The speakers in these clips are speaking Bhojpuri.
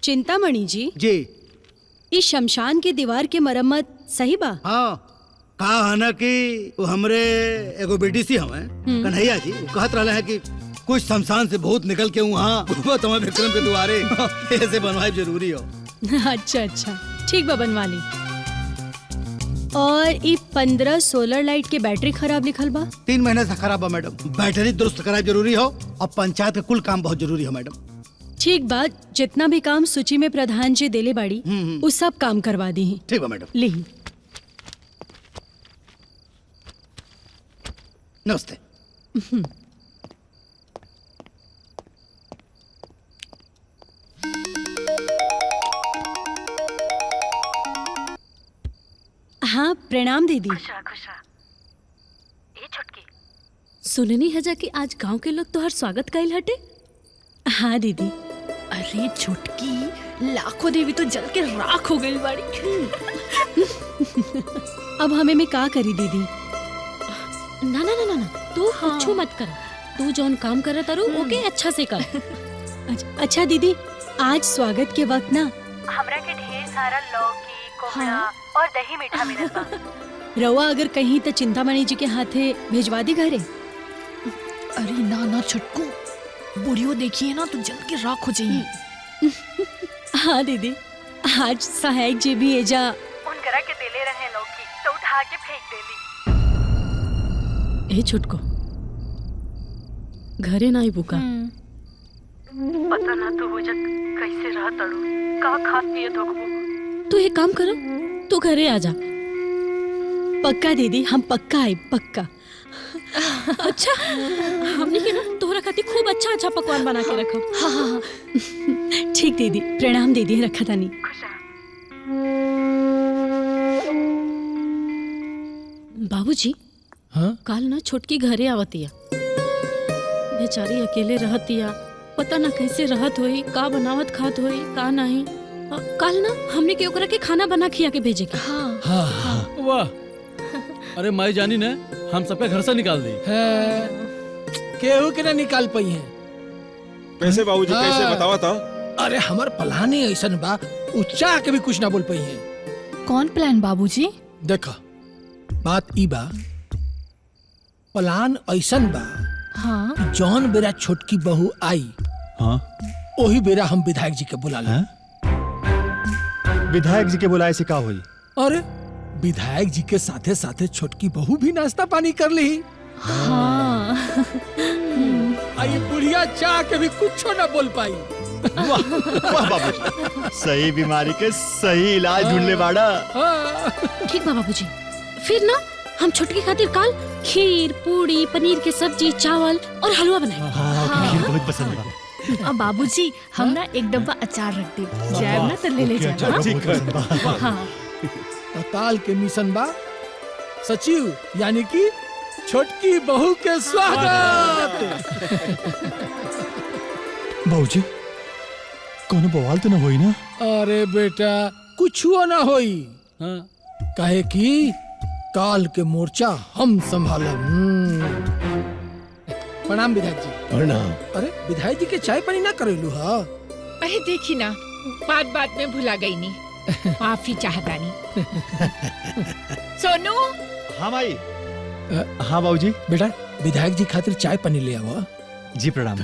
चिंतामणि जी, इस शमशान की दीवार की मरम्मत सही बा? हाँ, कहा है ना कि वो हमरे एगो बेटी सी हमें कन्हैया जी वो कहत रहा है कि कुछ शमशान से भूत निकल के वहाँ तुम्हारे विक्रम के द्वारे ऐसे बनवाए जरूरी हो। अच्छा अच्छा, ठीक बा, बनवा ली। और ये 15 सोलर लाइट के बैटरी खराब लिखल बा? 3 महीने से खराब है मैडम। बैटरी दुरुस्त कराए जरूरी हो और पंचायत का कुल काम बहुत जरूरी है मैडम। ठीक बात, जितना भी काम सूची में प्रधान जी देले बाड़ी उस सब काम करवा दी। ठीक है मैडम। ली। नमस्ते। हाँ, प्रणाम दीदी। खुशा खुशा। ए छुटकी, सुननी है जा कि आज गांव के लोग तोहर स्वागत कइल हटे? हाँ दीदी। अरे छुटकी, लाखों देवी तो जल के राख हो गई बाड़ी। अब हमें में का करी दीदी? ना ना ना ना ना, तू कुछ मत कर। तू जौन काम करत तारू ओके अच्छा से कर। अच्छा दीदी, आज स्वागत के वक्त ना हमरा के ढेर सारा लौकी, कोहड़ा और दही मीठा मिलल बा। रवा अगर कहीं तो चिंतामणि जी के हाथे भेजवा दी घरे। अरे ना ना छुटकू, बुढ़ियो देखिए ना तो जल के राख हो जाइए। हाँ दीदी, आज सहायक जी भी एजा उनकरा के देले रहे लौकी तो उठा के फेंक देली। ए छुटको, घरे ना आई बुका। पता ना तू वजह कैसे रह तड़ू, का खात पियत होगबू। तू एक काम कर, तू घरे आ जा। पक्का दीदी, हम पक्का आए, पक्का। अच्छा, हमने के ना तोहरा खातिर खूब अच्छा अच्छा पकवान बना के रखब। हाँ हाँ हाँ। ठीक दीदी, प्रणाम दीदी, रखा तानी। खुशा। बाबूजी, हाँ? काल ना छोटकी घरे आवतिया। बेचारी अकेले रहतिया, पता ना कैसे रहत होई, का बनावत खात होई, का नहीं। काल ना हमने के ओकरा के खाना बना खिया के भेजे के। हाँ हाँ। वाह, अरे माई जानी ने हम सबके घर से निकाल दी है, केहू के ना निकाल पाई है। कैसे बाबूजी, कैसे बतावा था? अरे हमार प्लान ही ऐसा बा, उच्चा के भी कुछ ना बोल पाई है। कौन प्लान बाबूजी? देखा, बात ई बा, प्लान ऐसन बा हाँ। कि जौन बेरा छोटकी बहू आई, हाँ? वही बेरा हम विधायक जी के बुला लें। विधायक जी के बुलाए से का हुई? अरे विधायक जी के साथे साथे छोटकी बहू भी नाश्ता पानी कर ली। हाँ। आई बुढ़िया चाह के भी कुछ ना बोल पाई। वाह बाबूजी, सही बीमारी के सही इलाज ढूंढले बाड़ा। ठीक बा बाबूजी, फिर ना हम छोटकी खातिर काल खीर, पूड़ी, पनीर के सब्जी, चावल और हलवा बनाए। हाँ, खीर बहुत पसंद बा। अब बाबूजी, हम ना एक डब्बा अचार रख दे, जाएब ना तो ले ले जाए। ठीक है। हाँ। काल के मिशन बा सचिव यानी कि छोटकी बहू के स्वागत। बाबूजी, कोनो बवाल तो ना होई ना? अरे बेटा, कुछो ना होई। हाँ? कहे कि काल के मोर्चा हम संभालब। प्रणाम विधायक जी। प्रणाम। अरे विधायक जी के चाय पानी ना करेलू हा? अरे देखी ना, बात बात में भुला गई नी, माफी चाहता नी। सोनू। हाँ माई। हाँ बाबूजी। बेटा, विधायक जी खातिर चाय पानी ले आवा। जी प्रणाम।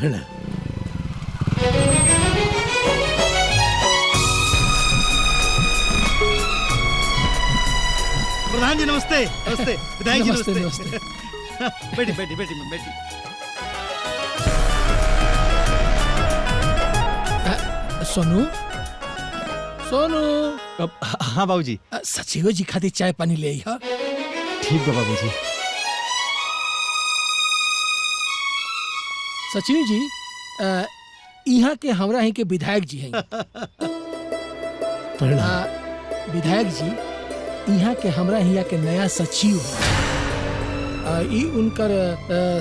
प्रधान जी नमस्ते। नमस्ते विधायक जी, नमस्ते, नमस्ते। बैठी बैठी बैठी बैठी। सोनू, सोनू। हाँ बाबूजी। सचिव जी खातिर चाय पानी ले आई हा? ठीक बा बाबूजी। सचिव जी, यहाँ के हमरा ही के विधायक जी हैं। विधायक जी, यहाँ के हमरा हिया के नया सचिव हैं। ई उनकर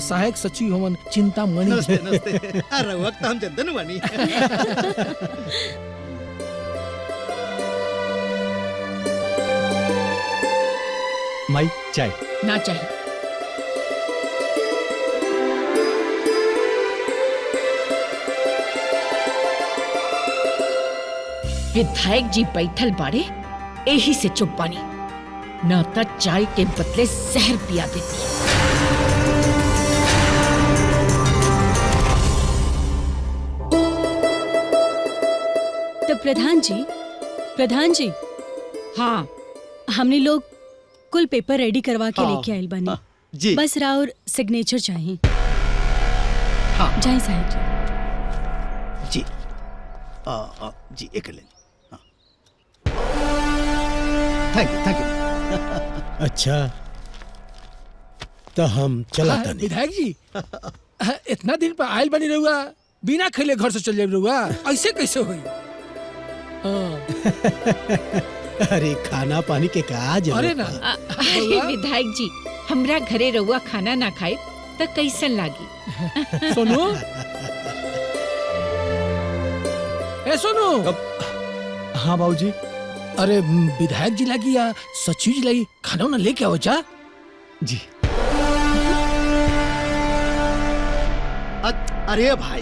सहायक सचिव हमन चिंतामणि। नमस्ते नमस्ते। अरे वक्त हम चंदन वानी। माई चाय। ना चाहिए। विधायक जी बैठल बाड़े, यही से चुप बानी, न त चाय के बदले जहर पिया देती। तो प्रधान जी हाँ, हमने लोग कुल पेपर रेडी करवा के लेके आइल बानी। जी बस राउर सिग्नेचर चाहिए। हाँ। जाए साहब जी। जी जी एक ले। Thank you. अच्छा तो हम चला हाँ, तानी। विधायक जी इतना दिन पर आयल बनी रहुआ, बिना खेले घर से चल जाए रहुआ, ऐसे कैसे हुई? अरे खाना पानी के का अरे जरूरत ना बा? अरे विधायक जी, हमरा घरे रहुआ खाना ना खाए त कैसन लागी? सोनू, ए सोनू, हाँ बाबूजी। अरे विधायक जी लगी या सचिव जी लगी खाना उना लेके आओ जा। जी अरे भाई,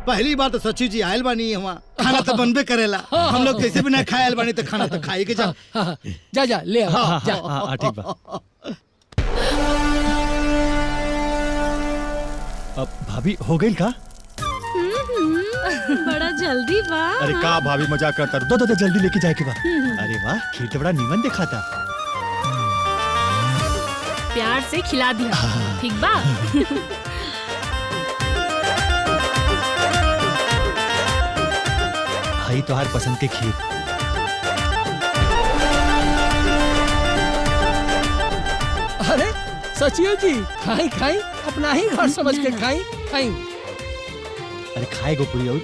पहली बार तो सचिव जी आयल बानी हवा, खाना तो बनबे करेला। हम लोग कैसे बिना खाए आयल बानी तो खाना तो खाए के जा। हाँ, जा जा ले आओ, जा। हाँ ठीक बा। अब भाभी हो गई का? बड़ा जल्दी बा। अरे का भाभी मजाक करता दो दो जल्दी लेके जाए के बा। अरे वाह, खीर तो बड़ा नीमन देखा था। प्यार से खिला दिया, ठीक बा? भाई तोहार पसंद के खीर। अरे सचिव जी, खाई खाई, अपना ही घर समझ के खाई खाई। अरे खाए गो पूरी और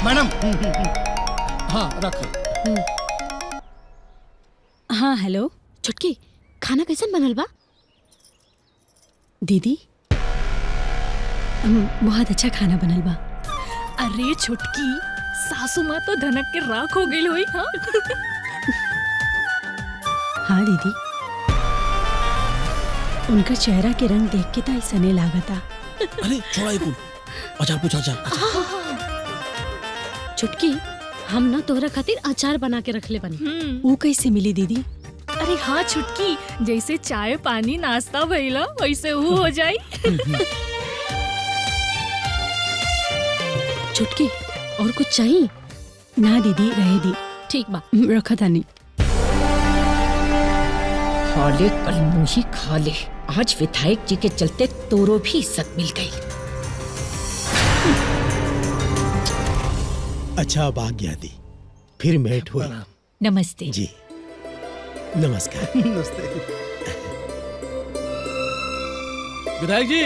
मैडम। हाँ रखो। हाँ हेलो छुटकी, खाना कैसन बनल बा? दीदी, बहुत अच्छा खाना बनल बा। अरे छुटकी, सासू माँ तो धनक के राख हो गई हुई। हाँ हाँ दीदी, उनका चेहरा के रंग देख के तो ऐसने लागता। अरे छोड़ा ये कुल, अचार पूछ अचार। छुटकी, हम ना तोहरा खातिर अचार बना के रख ले बनी। वो कैसे मिली दीदी? अरे हाँ छुटकी, जैसे चाय पानी नाश्ता भइला वैसे वो हो जाई। छुटकी, और कुछ चाहिए? ना दीदी, रहे दी। ठीक बा। रखा था नहीं। खा ले कल मुही खा ले, आज विधायक जी के चलते तोरो भी इज्जत मिल गई। अच्छा अब आज्ञा दी, फिर भेंट हुई। नमस्ते जी नमस्कार। नमस्ते। विधायक जी,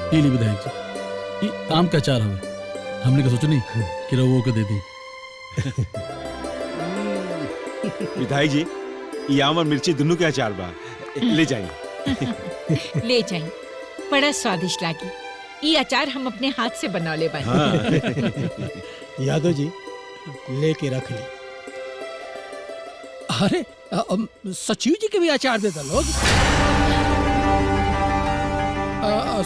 ये ली विधायक जी, ये आम का अचार हमें, हमने का सोचनी कि रवो को दे दी। विधायक जी, ये आम और मिर्ची दोनों के अचार बा, ले जाइए। ले जाइए, बड़ा स्वादिष्ट लागी। ये अचार हम अपने हाथ से बना ले बानी। हाँ। यादव जी लेके रख ली। अरे सचिव जी के भी अचार देता लोग।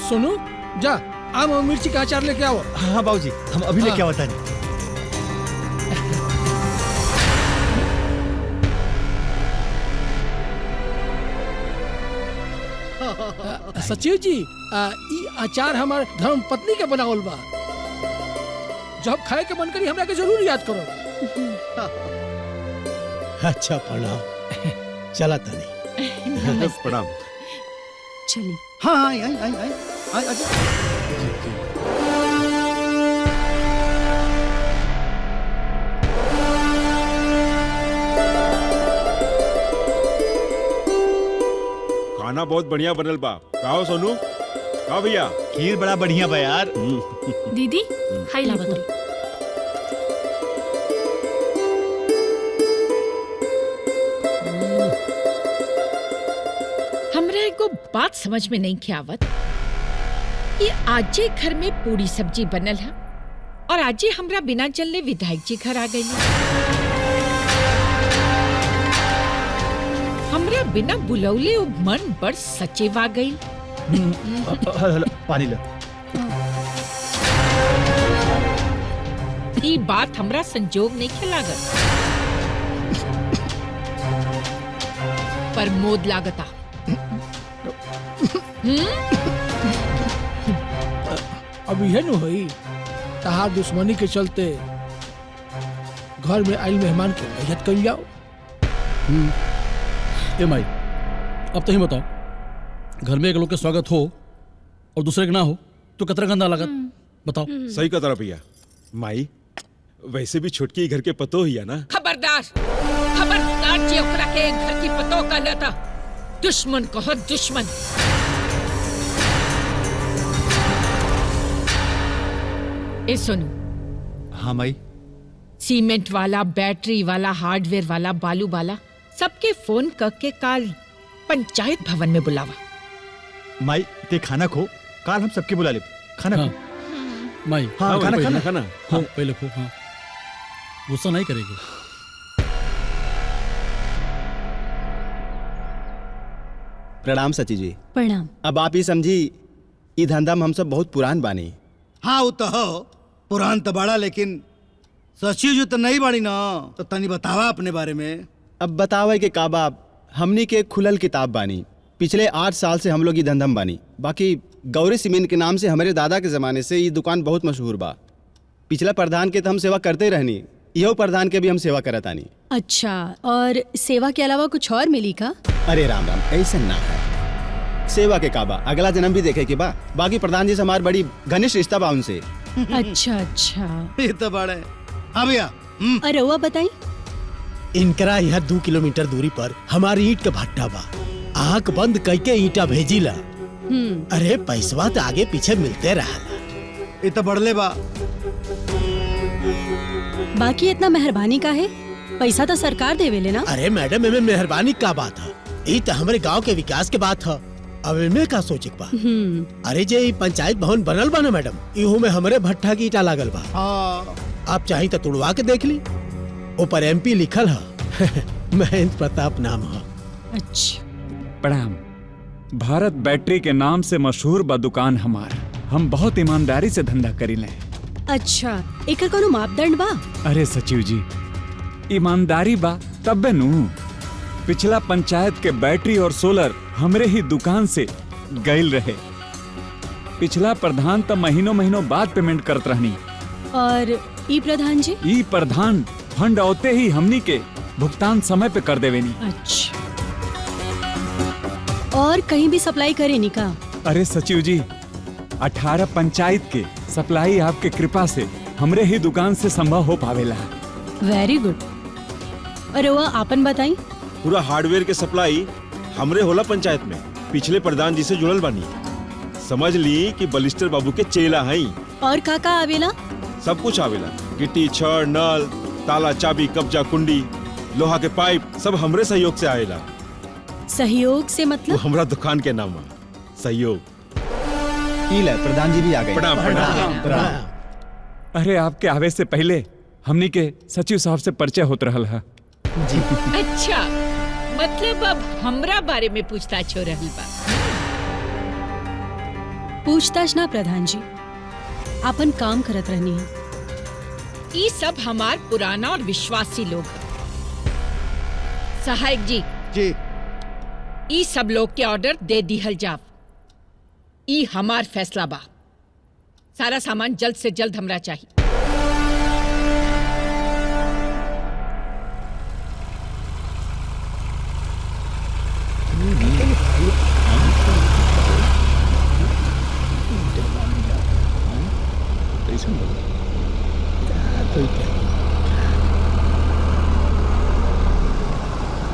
सोनू, जा आम और मिर्ची का अचार लेके आओ। हाँ बाबूजी, हम अभी लेके आवता नहीं। सचिव जी, ई अचार हमार धर्म पत्नी के बनावल बा। जब खाए के मन करी हमरा के जरूर याद करो। अच्छा प्रणाम, चला तनी। प्रणाम। चलिए। हाँ आई खाना बहुत बढ़िया बनल बा। कहो सोनू, कहो भैया। खीर बड़ा बढ़िया बा यार। दीदी, हाई ला बता। हमरा एगो बात समझ में नहीं आवत, ये आजे घर में पूरी सब्जी बनल है और आजे हमरा बिना चलने विधायक जी घर आ गई। हमरा बिना बुलौले मन बड़ सचेव आ गई। पानी ला। ई बात हमरा संजोग नहीं खिलागत, पर मोद लागता। अब यह न होई तहार दुश्मनी के चलते घर में आइल मेहमान के इज्जत कर जाओ। ए माई, अब तो ही बताओ, घर में एक लोग के स्वागत हो और दूसरे के ना हो तो कतरा गंदा लागत, बताओ। सही कतरा भैया। माई वैसे भी छोटकी घर के पतो ही है ना। खबरदार, खबरदार जी, ओकरा के घर की पतो का लेता दुश्मन कहो दुश्मन। ए सुनो। हाँ माई। सीमेंट वाला, बैटरी वाला, हार्डवेयर वाला, बालू वाला सबके फोन करके काल पंचायत भवन में बुलावा। माई ते खाना खो, काल हम सबके बुला ले। खाना हाँ। खो। माई, हाँ, खाना पहले- खाना खाना हाँ, पहले खो। हाँ, गुस्सा नहीं करेगी। प्रणाम सची जी। प्रणाम। अब आप ही समझी, ई धंधा में हम सब बहुत पुरान बानी। हाँ वो तो हो, पुरान तो बड़ा, लेकिन सची जो तो नहीं बाड़ी ना, तो तनी बतावा अपने बारे में। अब बतावे के का बाप, हमनी के खुलल किताब बानी। पिछले 8 साल से हम लोग ई धंधा में बानी। बाकी गौरी सीमेंट के नाम से हमारे दादा के जमाने से ये दुकान बहुत मशहूर बा। पिछला प्रधान के तो हम सेवा करते रहनी, यहो प्रधान के भी हम सेवा करत आनी। अच्छा, और सेवा के अलावा कुछ और मिली का? अरे राम राम, ऐसा ना है। सेवा के का बा, अगला जन्म भी देखे के बा। बाकी प्रधान जी से हमार बड़ी घनिष्ठ रिश्ता बा उनसे। अच्छा अच्छा। ये तो बड़े। हाँ भैया। और रउआ बताई? इनकरा यहाँ 2 किलोमीटर दूरी पर हमारी ईंट का भट्टा बा। आँख बंद करके ईंटा भेजीला। अरे पैसवा तो आगे पीछे मिलते रहा। ये तो बढ़ले बा। बाकी इतना मेहरबानी का है? पैसा तो सरकार देवेले ना? अरे मैडम, इनमें मेहरबानी का बात है? ये तो हमारे गांव के विकास के बात है। अब इनमें का सोचे बा? अरे जे ई पंचायत भवन बनल बा ना मैडम, इहू में हमारे भट्टा की ईटा लागल बा। आप चाहे तो तुड़वा के देख ली, ऊपर MP लिखल है। महेंद्र प्रताप नाम है। अच्छा। प्रणाम। भारत बैटरी के नाम से मशहूर बा दुकान हमार। हम बहुत ईमानदारी से धंधा करीले। अच्छा, एकर कोनो मापदंड बा? अरे सचिव जी, ईमानदारी बा तब्बे नु। पिछला पंचायत के बैटरी और सोलर हमरे ही दुकान से गइल रहे। पिछला प्रधान तो महीनों महीनों बाद पेमेंट करत रहनी। और ई प्रधान जी? ई प्रधान फंड औते ही हमनी के भुगतान समय पे कर देवेनी। अच्छा। और कहीं भी सप्लाई करे नी का? अरे सचिव जी, 18 पंचायत के सप्लाई आपके कृपा से हमरे ही दुकान से संभव हो पावेला। Very good. और रउआ आपन बताई? पूरा हार्डवेयर के सप्लाई हमरे होला पंचायत में। पिछले प्रधान जी से जुड़ल बानी। समझ ली कि बलिस्टर बाबू के चेला हई। और का आवेला? सब कुछ आवेला। गिट्टी, छड़, नल, ताला, चाबी, कब्जा, कुंडी, लोहा के पाइप सब हमरे सहयोग से आवेला। सहयोग से वो मतलब? हमरा दुकान के नाम है सहयोग। प्रधान जी भी आ गए। प्रणाम प्रणाम। अरे आपके आवे से पहले हमनी के सचिव साहब से परिचय होत रहल है। अच्छा, मतलब अब हमरा बारे में पूछताछ हो रही बा। पूछताछ ना प्रधान जी, आपन काम करत रहनी है। ई सब हमार पुराना और विश्वासी लोग हैं। सहायक जी जी, ई सब लोग के ऑर्डर दे दिहल जाव। ई हमार फैसला बा। सारा सामान जल्द से जल्द हमरा चाहिए।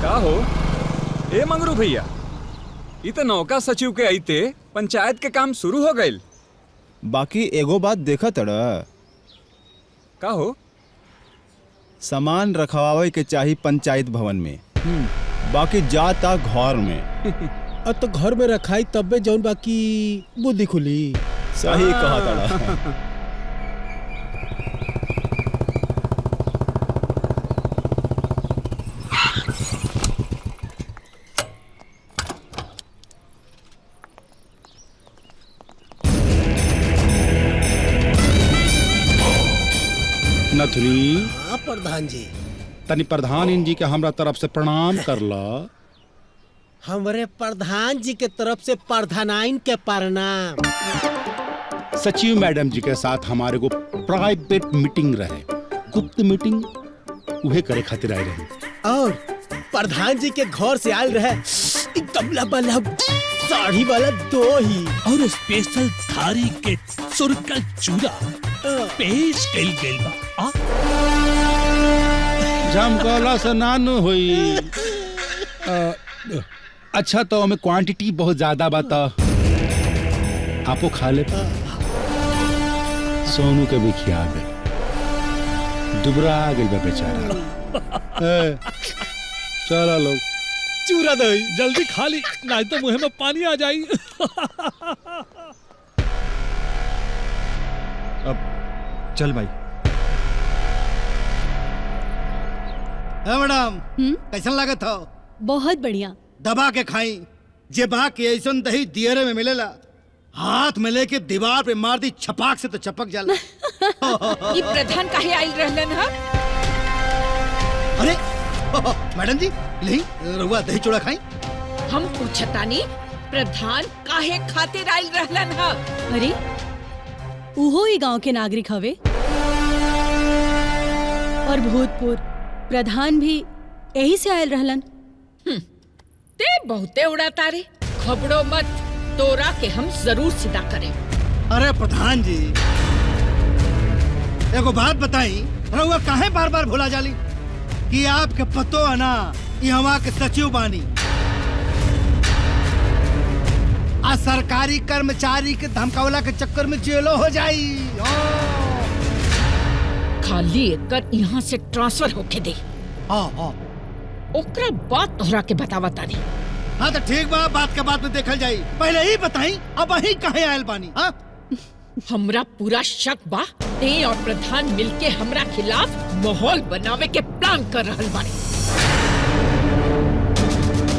का हो ए मंगरू भैया, ई तो नौका सचिव के आईते पंचायत के काम शुरू हो गइल। बाकी एगो बात देखा तड़ा, का हो? सामान रखवावे के चाही पंचायत भवन में, बाकी जाता घर में। अब तो घर में रखाई तब्बे जौन बाकी बुद्धि खुली। सही कहा तड़ा। नथनी हाँ प्रधान जी। तनी प्रधान जी के हमरा तरफ से प्रणाम कर ला। हमारे प्रधान जी के तरफ से प्रधानाइन के प्रणाम। सचिव मैडम जी के साथ हमारे को प्राइवेट मीटिंग रहे, गुप्त मीटिंग उहे करे खातिर आए रहे। और प्रधान जी के घर से आयल रहे एकदम लबलब साड़ी वाला दो ही और स्पेशल थारी के सुरकल चूड़ा पेश कइल गइल बा। जमकला से नानू हुई। अच्छा तो हमें क्वांटिटी बहुत ज्यादा बता, आपो खा ले। सोनू के भी खिया दे, दुबरा आ गई बा बेचारा। चला लोग चूड़ा दही जल्दी खा ली, नहीं तो मुंह में पानी आ जाई। अब चल भाई। मैडम कैसन लागत हो? बहुत बढ़िया। दबा के खाई, जे बा के ऐसन दही दियरे में मिलेला, हाथ में लेके दीवार पे मार दी छपाक से तो चपक जाला। ये प्रधान काहे आइल रहलन हा? अरे मैडम जी नहीं रहुआ दही चूड़ा खाई। हम पूछतानी प्रधान काहे खातिर आइल रहलन हा? अरे उहो ही गांव के नागरिक हवे और भूतपूर्व प्रधान भी यही से आयल रहलन। ते बहुते उड़ाता रे, खबड़ो मत, तोरा के हम जरूर सीधा करें। अरे प्रधान जी एगो बात बताई, रहुआ काहे बार बार भूला जाली कि आपके पतो है ना ये हमारे के सचिव बानी आ सरकारी कर्मचारी के धमकावला के चक्कर में जेलो हो जाई। खाली एकर यहाँ से ट्रांसफर होके दे। ओकरा बात तोहरा के बतावा तानी। हाँ तो ठीक बा, बात के बाद में देखल जाई, पहले ही बताई अब वही कहे आयल बानी। हाँ हमरा पूरा शक बा ते और प्रधान मिलके हमरा खिलाफ माहौल बनावे के प्लान कर रहल बानी।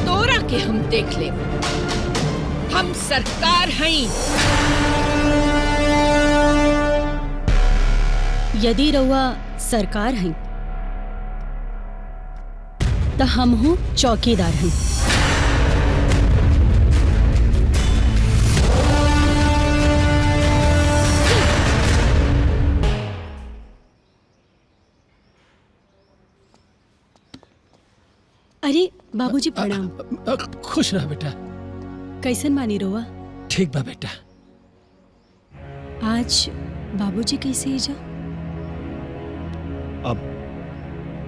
तोरा के हम देख ले, हम सरकार हई। यदि रउआ सरकार हैं तो हम हूँ चौकीदार हैं। अरे बाबूजी प्रणाम। खुश रह बेटा। कैसन मानी रउआ? ठीक बा बेटा। आज बाबूजी कैसे इजा? अब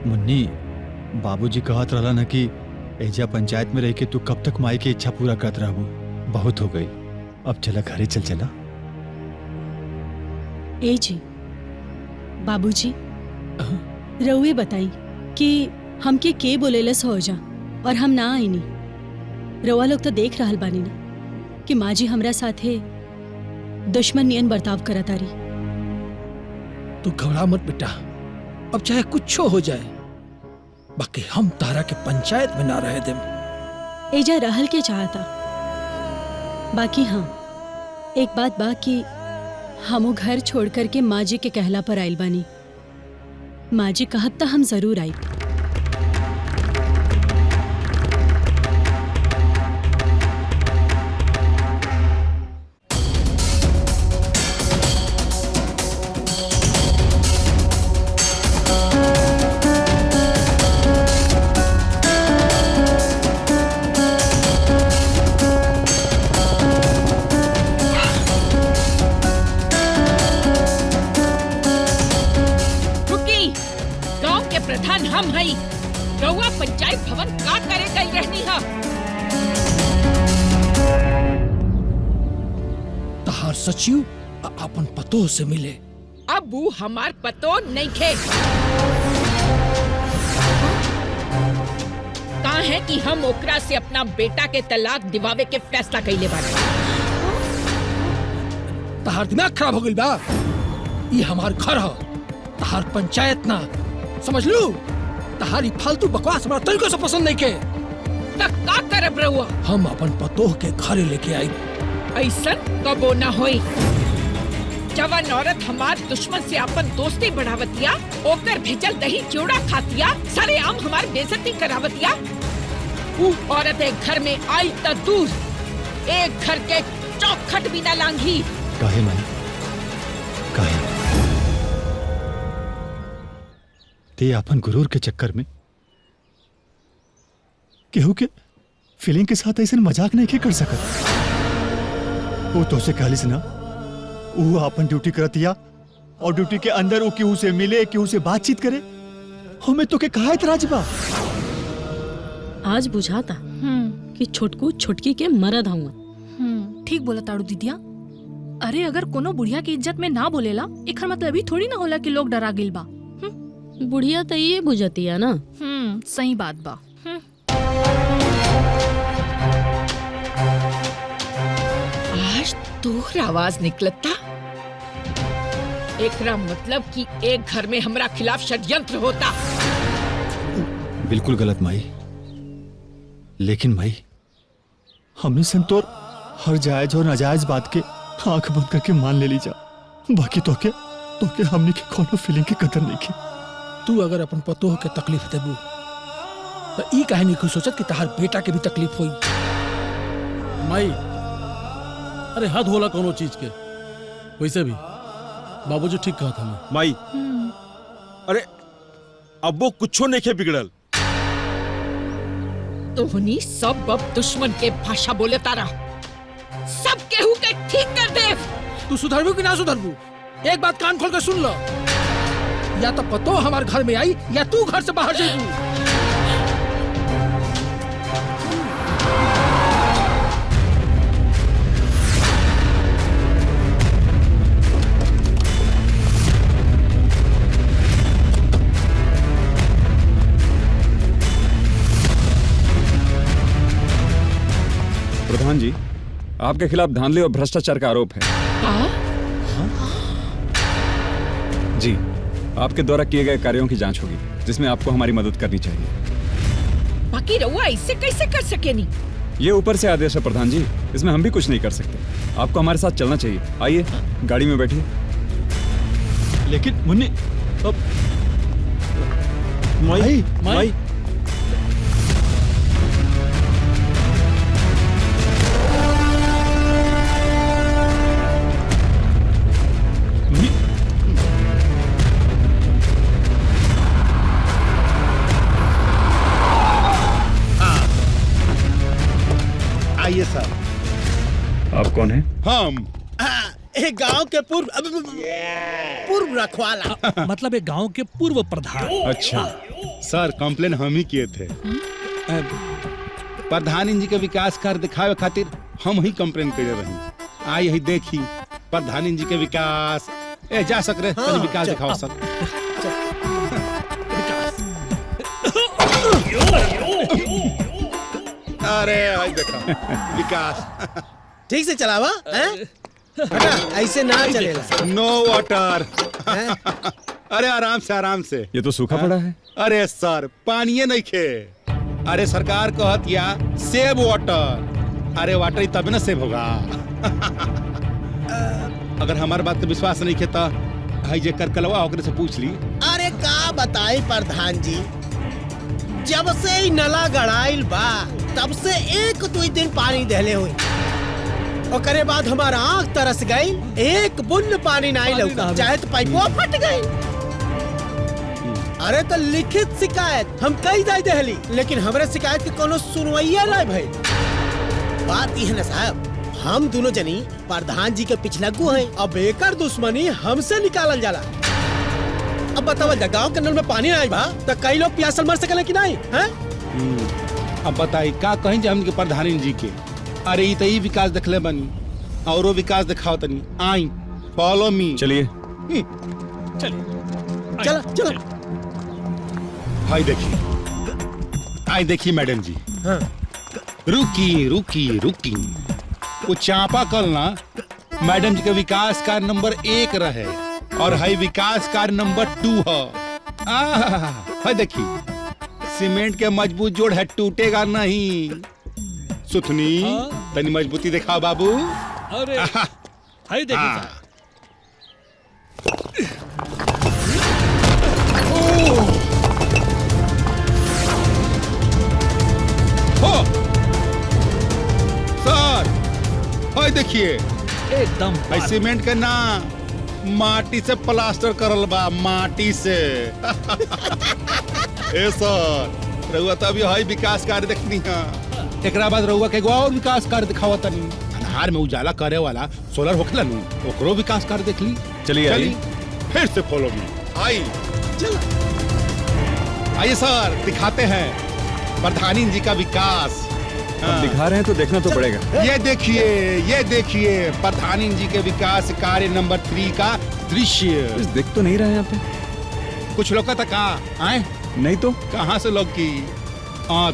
मुन्नी बाबूजी कहत रहला ना कि एजा पंचायत में रह के तू कब तक माई की इच्छा पूरा करत रहबू, बहुत हो गई, अब चला घरे चल चला। ए जी बाबूजी रउए बताई कि हमके के बोलेलस हो जा और हम ना आईनी। रउआ लोग तो देख रहल बानी ना कि माँ जी हमरा साथे दुश्मन नियन बर्ताव करत आरी। तू घबरा मत बेटा, अब चाहे कुछ हो जाए, बाकी हम तारा के पंचायत में ना रहे देम। एजा रहल के चाहता, बाकी हाँ एक बात बा कि हमो घर छोड़ करके माँ जी के कहला पर आइल बानी। माँ जी कहब तो हम जरूर आई। प्रधान हम हई, रउआ पंचायत भवन का करे गई रहनी हा? तहार सचिव अपन पतो से मिले। अब वो हमार पतो नहीं खे। का है कि हम ओकरा से अपना बेटा के तलाक दिवावे के फैसला कइले बानी। तहार दिमाग खराब हो गइल बा। ये हमार घर हो, तहार पंचायत ना, समझ लू? तहारी फालतू बकवास हमरा तनिको से पसंद नहीं के। तक का करब रहुआ? हम अपन पतोह के घरे लेके आई। ऐसन कबो ना होई। जवान औरत हमार दुश्मन से अपन दोस्ती बढ़ावतिया, ओकर भेजल दही चूड़ा खातिया, सरेआम हमार बेइज्जती करावतिया। ऊ औरत एक घर में आई त दूर, एक घर के चौखट भी न लांघी। काहे माई काहे ते अपन गुरूर के चक्कर में केहू के फीलिंग के साथ ऐसे मजाक नहीं कर सकत। वो तो से कहलिस ना वो अपन ड्यूटी करतिया और ड्यूटी के अंदर वो केहू से मिले केहू से बातचीत करे। हमें तो के कहा इतराज बा। आज बुझाता कि छोटकू छोटकी के मरद हूँ। ठीक बोला ताड़ू दीदिया। अरे अगर कोनो बुढ़िया की इज्जत में ना बोलेला एकर मतलब ही थोड़ी ना होला कि लोग डरा गिल बा। बुढ़िया तो ये बुझतिया ना। सही बात बा। आज तोहर आवाज निकलता, एकरा मतलब कि एक घर में हमरा खिलाफ षड्यंत्र होता। बिल्कुल गलत माई, लेकिन भाई हमने संतोर हर जायज और नाजायज बात के आंख बंद करके मान ले ली जा। बाकी तो के हमने के कोनो फीलिंग की कदर नहीं की। तू अगर अपन पतोह के तकलीफ देबू तो ई काहे नहीं खुश सोचत कि तहार बेटा के भी तकलीफ होई। माई अरे हद होला कोनो चीज के। वैसे भी बाबूजी ठीक कहा था मैं। माई अरे अब वो कुछो नहीं के बिगड़ल। तोहनी सब अब दुश्मन के भाषा बोले तारा, सब केहू के ठीक कर दे। तू सुधरबू कि ना सुधरबू एक बात कान खोल के सुन लो, या तो पतो हमारे घर में आई या तू घर से बाहर जाइबू। प्रधान जी, आपके खिलाफ धांधली और भ्रष्टाचार का आरोप है। जी, आपके द्वारा किए गए कार्यों की जांच होगी, जिसमें आपको हमारी मदद करनी चाहिए। बाकी रहुआ इससे कैसे कर सके नहीं? ये ऊपर से आदेश है प्रधान जी, इसमें हम भी कुछ नहीं कर सकते। आपको हमारे साथ चलना चाहिए। आइए गाड़ी में बैठिए। लेकिन मुन्नी अब माई माई आइए सर। आप कौन हैं? हम एक गांव के पूर्व रखवाला। मतलब एक गांव के पूर्व प्रधान। अच्छा सर, कंप्लेन हम ही किए थे। प्रधान जी के विकास कार्य दिखावे खातिर हम ही कंप्लेन करे रही। आई ही देखी प्रधान जी के विकास। ए जा सक रे, हाँ, विकास दिखाओ सर। अरे भाई देखा विकास ठीक से चलावा हैं? बेटा ऐसे ना चलेगा। नो वाटर। अरे आराम से। ये तो सूखा पड़ा है। अरे सर पानी नहीं खे। अरे सरकार कहत या सेव वाटर। अरे वाटर तब ना सेव होगा। अगर हमारे बात का विश्वास नहीं खेता हाई जे कर कलवा ओकरे से पूछ ली। अरे का बताई प्रधान जी, जब से ही नला गड़ाइल बा तब से एक दो दिन पानी देले हुई। ओकरे बाद हमारा आँख तरस गई, एक बूंद पानी नहीं लौका, चाहे तो पाइपो फट गई। अरे तो लिखित शिकायत हम कई दाई देहली, लेकिन हमरे शिकायत की कोनो सुनवाइया नहीं भाई। बात यह है ना साहब, हम दोनों जनी प्रधान जी के पिछलग्गू हैं। अब एकर दुश्मनी हमसे निकालल जाला। अब बताओ गाँव के नल में पानी नहीं बा तो कई लोग प्यासल मर सकले कि नहीं हैं? अब बताई का कहीं जाम के प्रधान जी के। अरे ये तो ही विकास देखले बनी और वो विकास दिखाओ तनी। I follow me. चलिए चलो चलो। हाय देखिए, आई देखिए मैडम जी। हाँ। रुकी वो चापा कल ना मैडम जी का विकास कार्य नंबर 1 रहे और हाई विकास कार्य नंबर 2 है। हाय देखिए सीमेंट के मजबूत जोड़ है, टूटेगा नहीं। सुथनी तनी मजबूती दिखाओ बाबू। अरे हाय देखिए हो सर, हाय देखिए एकदम भाई सीमेंट के ना माटी से प्लास्टर करल बा, माटी से। ए सर, रउआ तो अभी हाई विकास कार्य देखनी है, एकरा बाद रउआ के एगो और विकास कार्य दिखावा तनी। अनहार में उजाला करे वाला सोलर होखला नु, ओकरो विकास कार्य देख ली। चलिए आइए। फिर से फॉलो मी, आई आइए सर, दिखाते हैं प्रधानी जी का विकास। अब दिखा रहे हैं तो देखना तो पड़ेगा। ये देखिए प्रधानी जी के विकास कार्य नंबर 3 का दृश्य। दिख तो नहीं रहा है यहाँ पे। कुछ लोग तक आए नहीं तो कहाँ से लोग की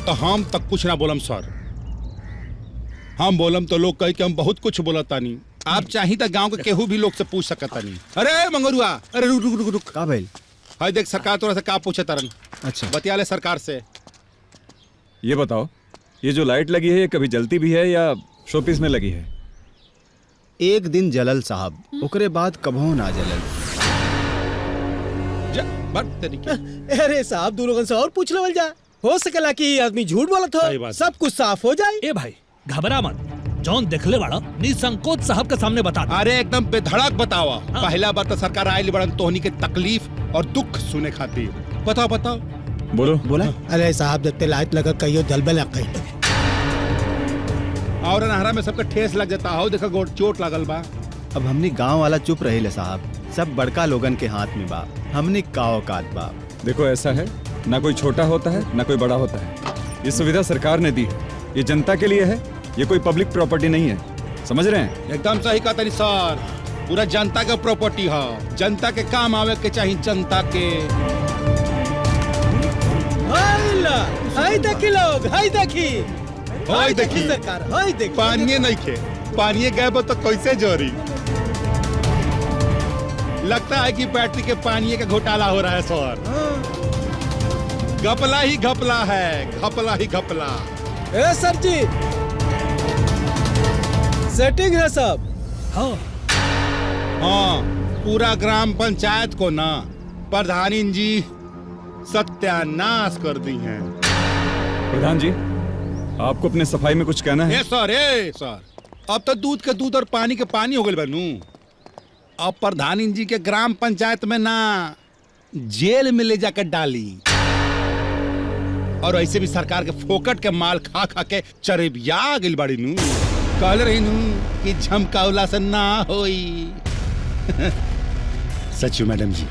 तो हम तक कुछ ना बोलम सर। हम बोलम तो लोग कहे कि हम बहुत कुछ बोलता नहीं। आप चाहिए तो गांव के केहू भी लोग से पूछ सकता नहीं। अरे मंगरुआ, अरे रुक रुक रुक रुक का भाई? हाय देख, सरकार तोरा से का पूछे तरन। अच्छा बतिया ले सरकार से। ये बताओ, ये जो लाइट लगी है ये कभी जलती भी है या शोपीस में लगी है? एक दिन जलल साहब, ओकरे बाद कभो ना जलल। अरे साहब, दू लोगन से और पूछ लेवल जा, हो सकेला कि आदमी झूठ बोलत हो, सब कुछ साफ हो जाए। ए भाई घबरा मत, जौन देखले वाला निसंकोच साहब के सामने बता। अरे एकदम बेधड़क बतावा। पहला बार तो सरकार आयल बड़न तोहनी के तकलीफ और दुख सुने खातिर। बताओ बताओ। बोलो बोला। अरे साहब, जब लाइट लगा कहियो जलबे ना कहीं। और नहरा में सबके ठेस लग जाता हो, देखा गोड़ चोट लागल बा। अब हमनी गांव वाला चुप रहे साहब, सब बड़का लोगन के हाथ में बा, हमनी का औकात बा। देखो ऐसा है, ना कोई छोटा होता है ना कोई बड़ा होता है। ये सुविधा सरकार ने दी है, ये जनता के लिए है, ये कोई पब्लिक प्रॉपर्टी नहीं है। समझ रहे हैं? एकदम सही कहा तनी सर, पूरा जनता का प्रॉपर्टी है, जनता के काम आवे के चाहिए जनता के। हाय देखी लोग, हाय देखी, हाय देखी सरकार, हाय देखी। पानी नहीं खे, पानी गए तो कैसे जोरी। लगता है कि बैटरी के पानी का घोटाला हो रहा है सर। घपला ही घपला है, घपला ही घपला। ए सर जी, सेटिंग है सब। हाँ, पूरा ग्राम पंचायत को ना प्रधानी जी सत्यानाश कर दी हैं। प्रधान जी, आपको अपने सफाई में कुछ कहना है? ए सर, अब तो दूध के दूध और पानी के पानी हो गए बनू। अब प्रधानी जी के ग्राम पंचायत में ना जेल में ले जाकर डाली। और ऐसे भी सरकार के फोकट के माल खा खा के चरेबिया गई बड़ी नू। कहल रही नू कि झमकावला से ना होई। सचिव मैडम जी,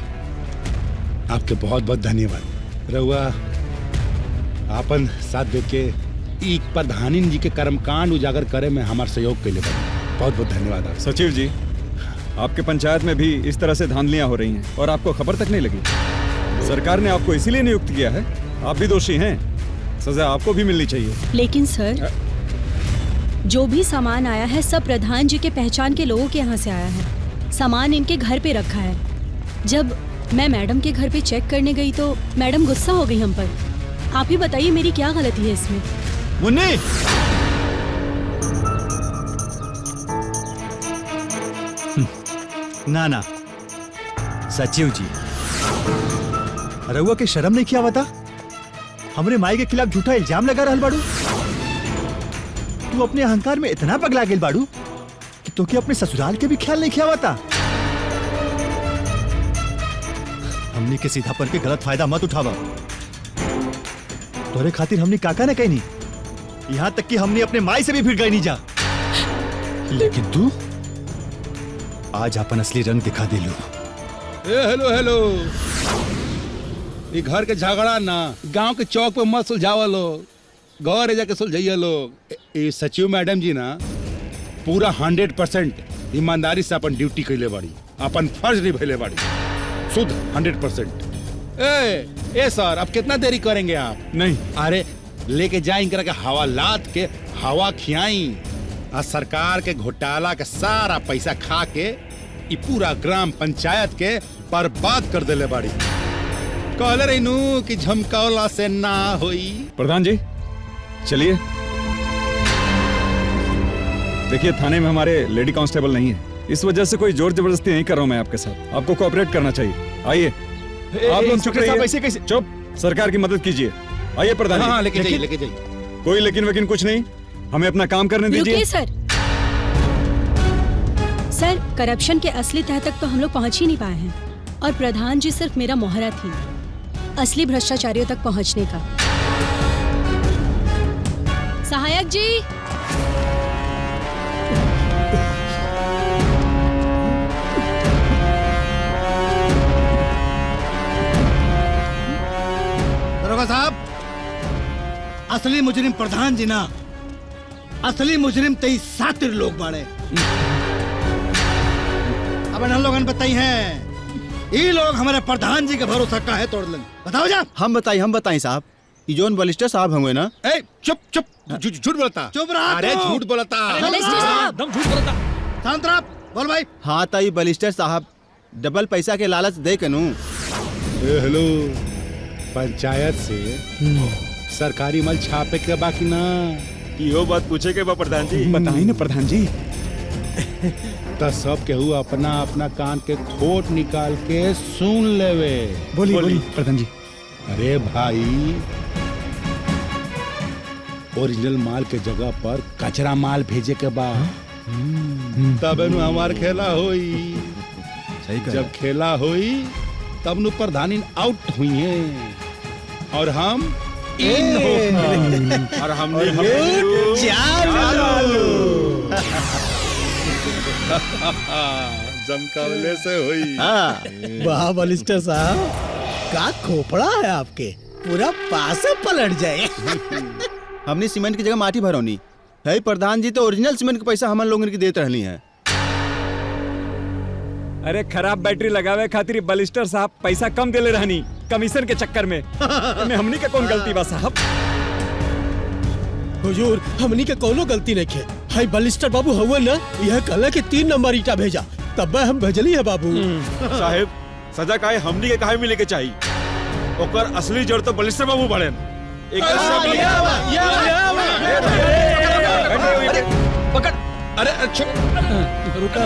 आपके बहुत बहुत धन्यवाद। रहुआ आपन साथ दे के ई प्रधानी जी के कर्मकांड उजागर करे में हमार सहयोग के लिए बहुत बहुत धन्यवाद। आप सचिव जी, आपके पंचायत में भी इस तरह से धांधलियां हो रही हैं और आपको खबर तक नहीं लगी। सरकार ने आपको इसीलिए नियुक्त किया है, आप भी दोषी हैं, सजा आपको भी मिलनी चाहिए। लेकिन सर, जो भी सामान आया है सब प्रधान जी के पहचान के लोगों के यहाँ से आया है। सामान इनके घर पे रखा है। जब मैं मैडम के घर पे चेक करने गई तो मैडम गुस्सा हो गई हम पर। आप ही बताइए मेरी क्या गलती है इसमें? मुन्नी, ना ना सचिव जी, रउआ के शर्म नहीं किया बता? हमरे माई के खिलाफ झूठा इल्जाम लगा रहल बाड़ू। तू अपने अहंकार में इतना पगला गेल बाड़ू कि तो के अपने ससुराल के भी ख्याल नहीं किया बता। हमनी के सीधापन के गलत फायदा मत उठावा। तोरे खातिर हमनी काका ने कही नहीं, यहाँ तक कि हमने अपने माई से भी भिड़ गई नहीं जा। लेकिन तू आज अपन असली रंग दिखा दे लू। हेलो हेलो, ये घर के झगड़ा ना गांव के चौक पे मत सुलझावा लोग, घर जाके सुलझाइए लोग। ये सचिव मैडम जी ना पूरा 100% ईमानदारी से अपन ड्यूटी कैले बाड़ी, अपन फर्ज निभैले बाड़ी, शुद्ध 100%। ए सर, अब कितना देरी करेंगे आप? नहीं, अरे लेके जाए के हवालात के हवा खियाई। आ सरकार के घोटाला के सारा पैसा खा के ई पूरा ग्राम पंचायत के बर्बाद कर देले बाड़ी। कहले रही नू कि झमकावला से ना होई। प्रधान जी चलिए। देखिए, थाने में हमारे लेडी कांस्टेबल नहीं है, इस वजह से कोई जोर जबरदस्ती नहीं कर रहा हूं मैं आपके साथ। आपको कोऑपरेट करना चाहिए। आइए आप लोग चुप रहिए। ऐसे कैसे? चुप, सरकार की मदद कीजिए। आइए प्रधान जी। हाँ लेके जाइए। कोई लेकिन वकिन कुछ नहीं, हमें अपना काम करने दीजिए। रुकिए सर, करप्शन के असली तह तक तो हम लोग पहुंच ही नहीं पाए हैं और प्रधान जी सिर्फ मेरा मोहरा थी असली भ्रष्टाचारियों तक पहुंचने का। सहायक जी, दरोगा साहब, असली मुजरिम प्रधान जी ना, असली मुजरिम तई सातिर लोग बाड़े। अब हम लोगन बताई हैं, ये लोग हमारे प्रधान जी के भरोसा का है तोड़ लें। बताओ जा। हम बताई साहब, ये जोन बलिस्टर साहब होंगे ना। ए चुप चुप, झूठ बोलता। चुप रहा। अरे झूठ बोलता। एकदम झूठ बोलता। शांत रह, बोल भाई। हाँ ताई बलिस्टर साहब डबल पैसा के लालच दे के नू। हेलो, पंचायत से सरकारी माल छापे के बाकी ना। यो बात पूछे के बा प्रधान जी। बताइए ना प्रधान जी। तो सब केहू अपना अपना कान के खोट निकाल के सुन लेवे। बोली प्रधान जी। अरे भाई, ओरिजिनल माल के जगह पर कचरा माल भेजे के बाद तब नु हमार खेला होई। जब खेला होई तब नु प्रधानी आउट हुई है और हम इन हो और हमने जमकावले से हुई। वाह बलिस्टर साहब, का खोपड़ा है आपके, पूरा पासे पलट जाए। हमने सीमेंट की जगह माटी भरौनी है। प्रधान जी तो ओरिजिनल सीमेंट का पैसा हम लोगों की देते रहनी है। अरे खराब बैटरी लगावे खातिर बलिस्टर साहब पैसा कम देले रहनी कमीशन के चक्कर में। हमनी के कौन गलती बा साहब? हुजूर, हमनी के कोनो गलती नहीं है। हाय बलिस्टर बाबू हुआ ना, यह कल के 3 नंबर ईटा भेजा, तब हम भेजली है बाबू। साहेब सजा काहे हमनी के काहे मिले के चाहिए? ओकर असली जड़ तो बलिस्टर बाबू बड़े। पकड़। अरे रुका।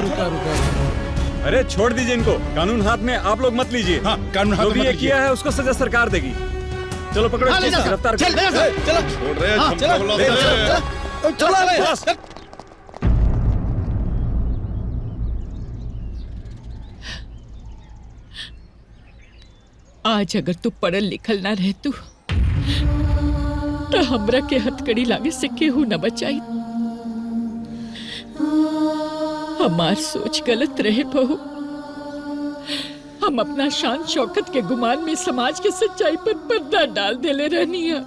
अरे छोड़ दीजिए इनको, कानून हाथ में आप लोग मत लीजिए। हाँ, कानून हाथ जो में भी मत ये लीजिए। किया है उसको सजा सरकार देगी। चलो पकड़ो, गिरफ्तार चल, छोड़ रहे हैं, आज अगर तू पढ़ल लिखल ना रह तू तो हमरा के हथकड़ी लागे से केहू न बचाई। हमार सोच गलत रहे बहू। हम अपना शान शौकत के गुमान में समाज के सच्चाई पर पर्दा डाल देले रहनी है।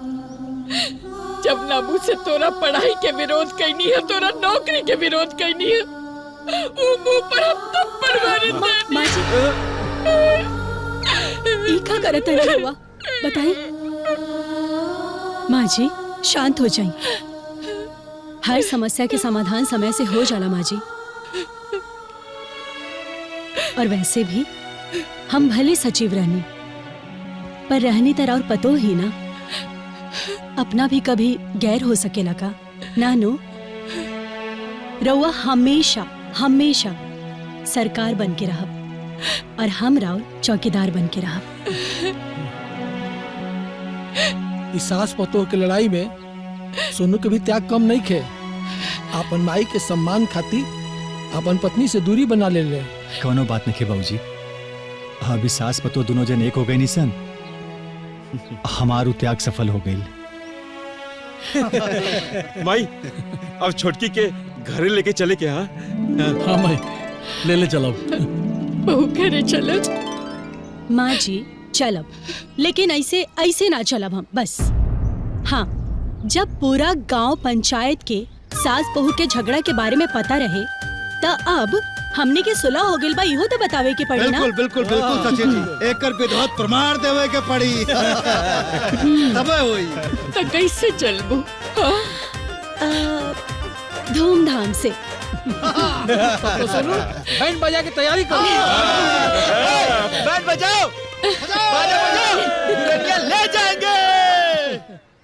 जब नाबू से तोरा पढ़ाई के विरोध करनी है, तोरा नौकरी के विरोध करनी है, मुंह पर हम थप्पड़ मारे माँ जी, क्या करत है हुआ बताइए। माँ जी शांत हो जाइए, हर समस्या के समाधान समय से हो जाला माँ जी। और वैसे भी हम भले सचिव रहनी, पर रहनी तरह और पतो ही ना, अपना भी कभी गैर हो सकेला का ना नो। रउआ हमेशा हमेशा सरकार बन के रहा और हम राव चौकीदार बन के रहा। इस सास पतोह की लड़ाई में सोनू के भी त्याग कम नहीं खे। आपन माई के सम्मान खातिर अपन पत्नी से दूरी बना ले। कोनो बात नहीं बाबूजी, अभी सास पतो दोनों जन एक हो गए निसन, हमारू त्याग सफल हो गई। माई अब छोटकी के घरे लेके चले क्या? हाँ माई, ले चलो। बहू घरे चलो। माँ जी चलब, लेकिन ऐसे ऐसे ना चलब हम बस। हाँ, जब पूरा गांव पंचायत के सास बहू के झगड़ा के बारे में पता रहे त अब हमने के सुलह हो गइल बा, इहो तो बतावे के पड़ी ना। बिल्कुल बिल्कुल बिल्कुल सचिन जी, एक कर विधवत प्रमाण देवे के पड़ी। तब होई तो कैसे चलबू? धूमधाम से। तो सुनो, बैंड बजा के तैयारी करो। बैंड बजाओ, बजाओ, ले जाएंगे।